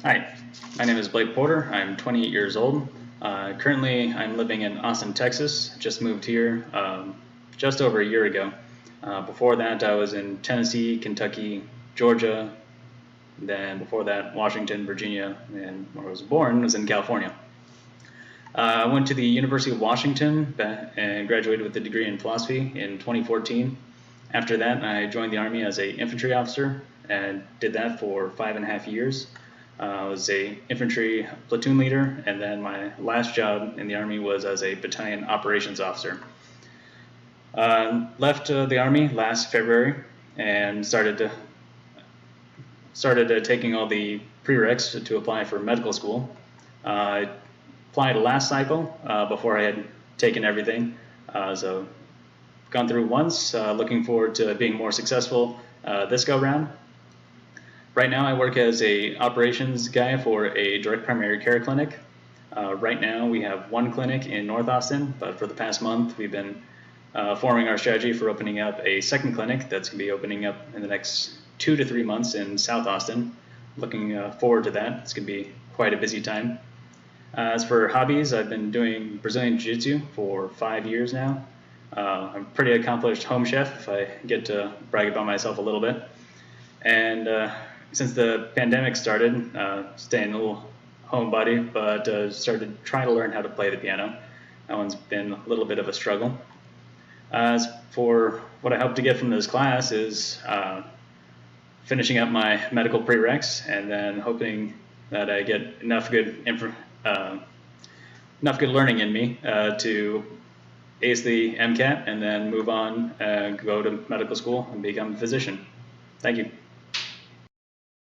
Hi, my name is Blake Porter. I'm 28 years old. Currently, I'm living in Austin, Texas. Just moved here just over a year ago. Before that, I was in Tennessee, Kentucky, Georgia. Then before that, Washington, Virginia, and where I was born was in California. I went to the University of Washington and graduated with a degree in philosophy in 2014. After that, I joined the Army as an infantry officer and did that for 5.5 years. I was a infantry platoon leader, and then my last job in the Army was as a battalion operations officer. Left the Army last February and started taking all the prereqs to apply for medical school. I applied last cycle before I had taken everything, so gone through once. Looking forward to being more successful this go round. Right now I work as a operations guy for a direct primary care clinic. Right now we have one clinic in North Austin, but for the past month we've been forming our strategy for opening up a second clinic that's going to be opening up in the next 2 to 3 months in South Austin. Looking forward to that. It's going to be quite a busy time. As for hobbies, I've been doing Brazilian Jiu-Jitsu for 5 years now. I'm a pretty accomplished home chef, if I get to brag about myself a little bit. And since the pandemic started, staying a little homebody, but started trying to learn how to play the piano. That one's been a little bit of a struggle. As for what I hope to get from this class is finishing up my medical prereqs and then hoping that I get enough good learning in me to ace the MCAT and then move on and go to medical school and become a physician. Thank you.